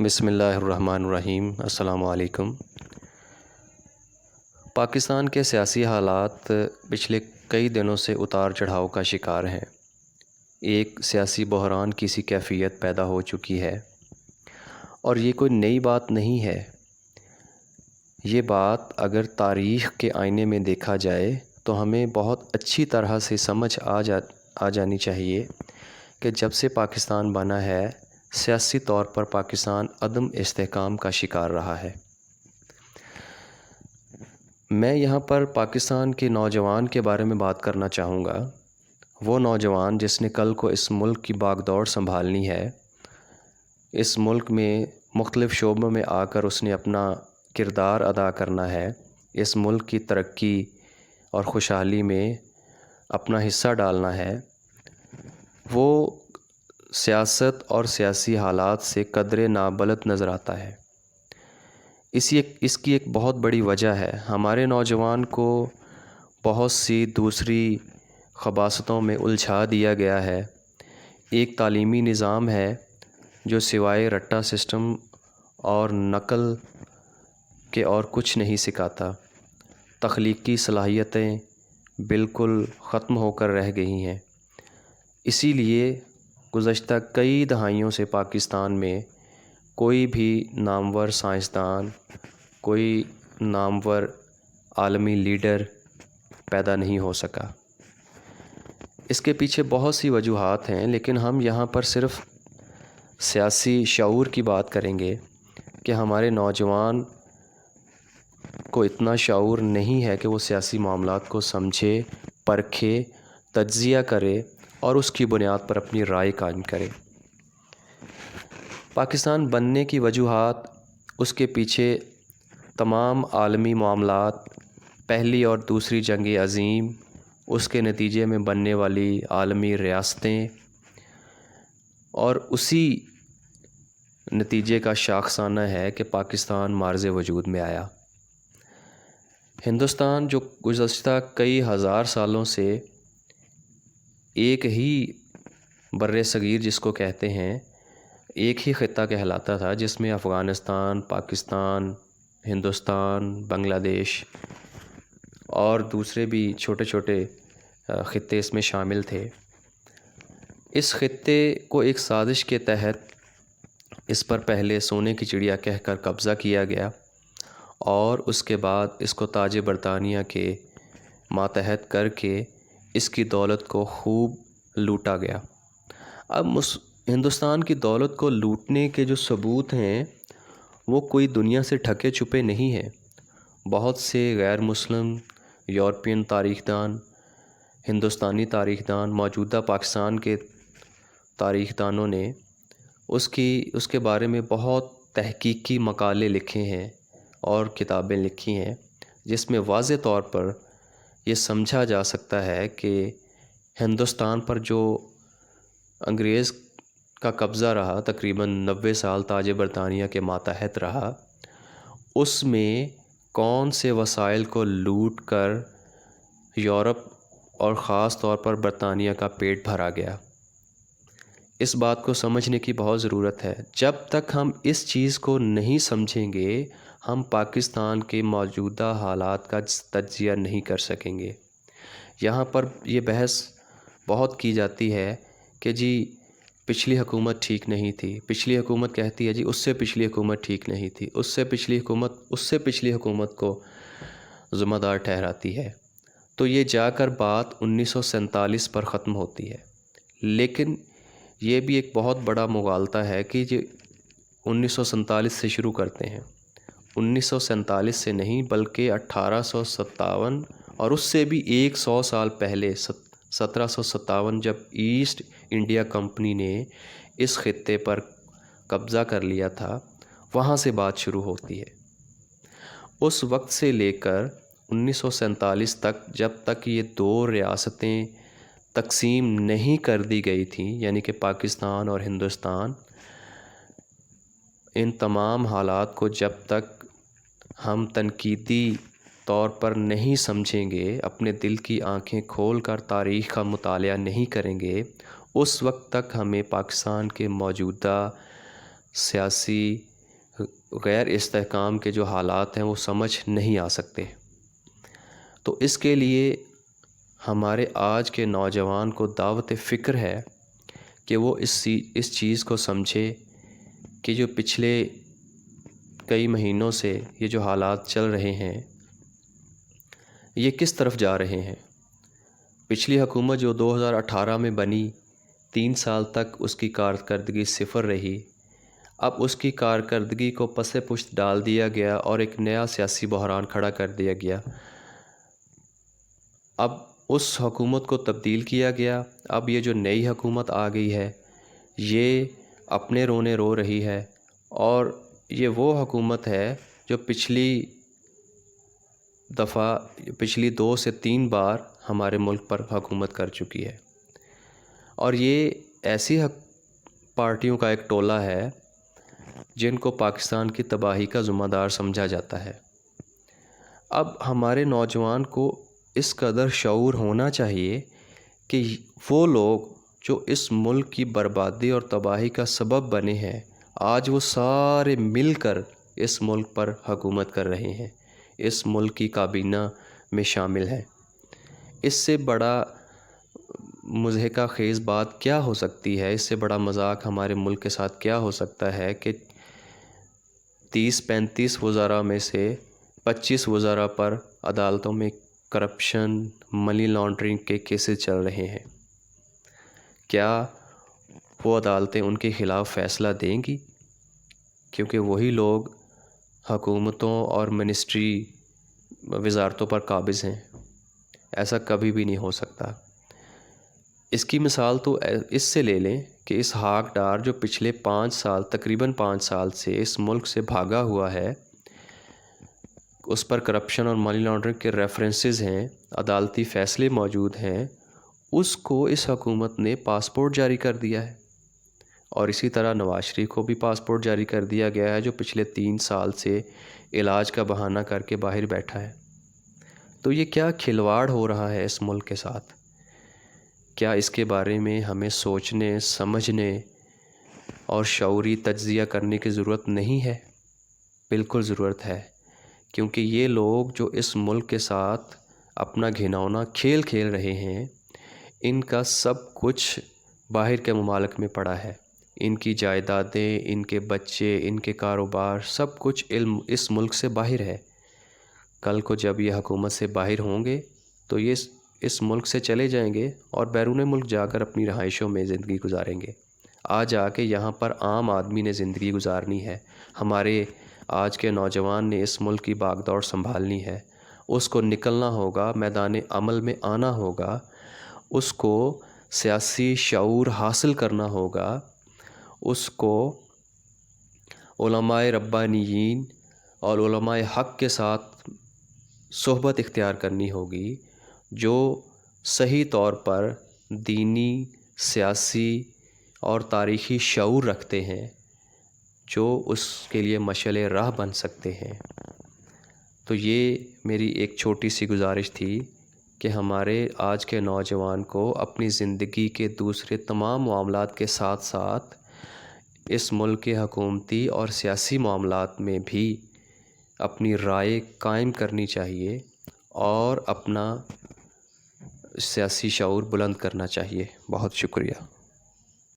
بسم اللہ الرحمن الرحیم۔ السلام علیکم۔ پاکستان کے سیاسی حالات پچھلے کئی دنوں سے اتار چڑھاؤ کا شکار ہیں۔ ایک سیاسی بحران کی سی کیفیت پیدا ہو چکی ہے اور یہ کوئی نئی بات نہیں ہے۔ یہ بات اگر تاریخ کے آئینے میں دیکھا جائے تو ہمیں بہت اچھی طرح سے سمجھ آ جانی چاہیے کہ جب سے پاکستان بنا ہے سیاسی طور پر پاکستان عدم استحکام کا شکار رہا ہے۔ میں یہاں پر پاکستان کے نوجوان کے بارے میں بات کرنا چاہوں گا۔ وہ نوجوان جس نے کل کو اس ملک کی باغ دوڑ سنبھالنی ہے، اس ملک میں مختلف شعبوں میں آ کر اس نے اپنا کردار ادا کرنا ہے، اس ملک کی ترقی اور خوشحالی میں اپنا حصہ ڈالنا ہے، وہ سیاست اور سیاسی حالات سے قدرے نابلد نظر آتا ہے۔ اس کی ایک بہت بڑی وجہ ہے، ہمارے نوجوان کو بہت سی دوسری خباثتوں میں الجھا دیا گیا ہے۔ ایک تعلیمی نظام ہے جو سوائے رٹا سسٹم اور نقل کے اور کچھ نہیں سکھاتا۔ تخلیقی صلاحیتیں بالکل ختم ہو کر رہ گئی ہیں۔ اسی لیے گزشتہ کئی دہائیوں سے پاکستان میں کوئی بھی نامور سائنسدان، کوئی نامور عالمی لیڈر پیدا نہیں ہو سکا۔ اس کے پیچھے بہت سی وجوہات ہیں، لیکن ہم یہاں پر صرف سیاسی شعور کی بات کریں گے کہ ہمارے نوجوان کو اتنا شعور نہیں ہے کہ وہ سیاسی معاملات کو سمجھے، پرکھے، تجزیہ کرے اور اس کی بنیاد پر اپنی رائے قائم کرے۔ پاکستان بننے کی وجوہات، اس کے پیچھے تمام عالمی معاملات، پہلی اور دوسری جنگ عظیم، اس کے نتیجے میں بننے والی عالمی ریاستیں اور اسی نتیجے کا شاخسانہ ہے کہ پاکستان معرض وجود میں آیا۔ ہندوستان جو گزشتہ کئی ہزار سالوں سے ایک ہی بر صغیر جس کو کہتے ہیں، ایک ہی خطہ کہلاتا تھا، جس میں افغانستان، پاکستان، ہندوستان، بنگلہ دیش اور دوسرے بھی چھوٹے چھوٹے خطے اس میں شامل تھے۔ اس خطے کو ایک سازش کے تحت اس پر پہلے سونے کی چڑیا کہہ کر قبضہ کیا گیا اور اس کے بعد اس کو تاج برطانیہ کے ماتحت کر کے اس کی دولت کو خوب لوٹا گیا۔ اب ہندوستان کی دولت کو لوٹنے کے جو ثبوت ہیں وہ کوئی دنیا سے ڈھکے چھپے نہیں ہیں۔ بہت سے غیر مسلم، یورپین تاریخ دان، ہندوستانی تاریخ دان، موجودہ پاکستان کے تاریخ دانوں نے اس کے بارے میں بہت تحقیقی مقالے لکھے ہیں اور کتابیں لکھی ہیں، جس میں واضح طور پر یہ سمجھا جا سکتا ہے کہ ہندوستان پر جو انگریز کا قبضہ رہا، تقریباً 90 سال تاج برطانیہ کے ماتحت رہا، اس میں کون سے وسائل کو لوٹ کر یورپ اور خاص طور پر برطانیہ کا پیٹ بھرا گیا۔ اس بات کو سمجھنے کی بہت ضرورت ہے۔ جب تک ہم اس چیز کو نہیں سمجھیں گے، ہم پاکستان کے موجودہ حالات کا تجزیہ نہیں کر سکیں گے۔ یہاں پر یہ بحث بہت کی جاتی ہے کہ جی پچھلی حکومت ٹھیک نہیں تھی، پچھلی حکومت کہتی ہے جی اس سے پچھلی حکومت ٹھیک نہیں تھی، اس سے پچھلی حکومت کو ذمہ دار ٹھہراتی ہے، تو یہ جا کر بات 1947 پر ختم ہوتی ہے۔ لیکن یہ بھی ایک بہت بڑا مغالطہ ہے کہ یہ 1947 سے شروع کرتے ہیں۔ 1947 سے نہیں بلکہ 1857 اور اس سے بھی 100 سال پہلے 1757 جب ایسٹ انڈیا کمپنی نے اس خطے پر قبضہ کر لیا تھا، وہاں سے بات شروع ہوتی ہے۔ اس وقت سے لے کر 1947 تک، جب تک یہ دو ریاستیں تقسیم نہیں کر دی گئی تھیں، یعنی کہ پاکستان اور ہندوستان، ان تمام حالات کو جب تک ہم تنقیدی طور پر نہیں سمجھیں گے، اپنے دل کی آنکھیں کھول کر تاریخ کا مطالعہ نہیں کریں گے، اس وقت تک ہمیں پاکستان کے موجودہ سیاسی غیر استحکام کے جو حالات ہیں وہ سمجھ نہیں آ سکتے۔ تو اس کے لیے ہمارے آج کے نوجوان کو دعوت فکر ہے کہ وہ اس چیز کو سمجھے کہ جو پچھلے کئی مہینوں سے یہ جو حالات چل رہے ہیں یہ کس طرف جا رہے ہیں۔ پچھلی حکومت جو 2018 میں بنی، 3 سال تک اس کی کارکردگی صفر رہی، اب اس کی کارکردگی کو پس پشت ڈال دیا گیا اور ایک نیا سیاسی بحران کھڑا کر دیا گیا۔ اب اس حکومت کو تبدیل کیا گیا، اب یہ جو نئی حکومت آ گئی ہے یہ اپنے رونے رو رہی ہے، اور یہ وہ حکومت ہے جو پچھلی 2 سے 3 بار ہمارے ملک پر حکومت کر چکی ہے، اور یہ ایسی پارٹیوں کا ایک ٹولہ ہے جن کو پاکستان کی تباہی کا ذمہ دار سمجھا جاتا ہے۔ اب ہمارے نوجوان کو اس قدر شعور ہونا چاہیے کہ وہ لوگ جو اس ملک کی بربادی اور تباہی کا سبب بنے ہیں آج وہ سارے مل کر اس ملک پر حکومت کر رہے ہیں، اس ملک کی کابینہ میں شامل ہیں۔ اس سے بڑا مضحکہ خیز بات کیا ہو سکتی ہے، اس سے بڑا مذاق ہمارے ملک کے ساتھ کیا ہو سکتا ہے کہ 30-35 وزراء میں سے 25 وزراء پر عدالتوں میں کرپشن، منی لانڈرنگ کے کیسز چل رہے ہیں۔ کیا وہ عدالتیں ان کے خلاف فیصلہ دیں گی؟ کیونکہ وہی لوگ حکومتوں اور منسٹری وزارتوں پر قابض ہیں۔ ایسا کبھی بھی نہیں ہو سکتا۔ اس کی مثال تو اس سے لے لیں کہ اس ہاک ڈار جو پچھلے 5 سال تقریباً 5 سال سے اس ملک سے بھاگا ہوا ہے، اس پر کرپشن اور منی لانڈرنگ کے ریفرنسز ہیں، عدالتی فیصلے موجود ہیں، اس کو اس حکومت نے پاسپورٹ جاری کر دیا ہے، اور اسی طرح نواز شریف کو بھی پاسپورٹ جاری کر دیا گیا ہے جو پچھلے 3 سال سے علاج کا بہانہ کر کے باہر بیٹھا ہے۔ تو یہ کیا کھلواڑ ہو رہا ہے اس ملک کے ساتھ؟ کیا اس کے بارے میں ہمیں سوچنے، سمجھنے اور شعوری تجزیہ کرنے کی ضرورت نہیں ہے؟ بالکل ضرورت ہے، کیونکہ یہ لوگ جو اس ملک کے ساتھ اپنا گھناؤنا کھیل کھیل رہے ہیں، ان کا سب کچھ باہر کے ممالک میں پڑا ہے۔ ان کی جائیدادیں، ان کے بچے، ان کے کاروبار، سب کچھ علم اس ملک سے باہر ہے۔ کل کو جب یہ حکومت سے باہر ہوں گے تو یہ اس ملک سے چلے جائیں گے اور بیرون ملک جا کر اپنی رہائشوں میں زندگی گزاریں گے۔ آج آ کے یہاں پر عام آدمی نے زندگی گزارنی ہے، ہمارے آج کے نوجوان نے اس ملک کی باغ دوڑ سنبھالنی ہے، اس کو نکلنا ہوگا، میدان عمل میں آنا ہوگا، اس کو سیاسی شعور حاصل کرنا ہوگا، اس کو علماء ربانیین اور علماء حق کے ساتھ صحبت اختیار کرنی ہوگی جو صحیح طور پر دینی، سیاسی اور تاریخی شعور رکھتے ہیں، جو اس کے لیے مشعل راہ بن سکتے ہیں۔ تو یہ میری ایک چھوٹی سی گزارش تھی کہ ہمارے آج کے نوجوان کو اپنی زندگی کے دوسرے تمام معاملات کے ساتھ ساتھ اس ملک کے حکومتی اور سیاسی معاملات میں بھی اپنی رائے قائم کرنی چاہیے اور اپنا سیاسی شعور بلند کرنا چاہیے۔ بہت شکریہ۔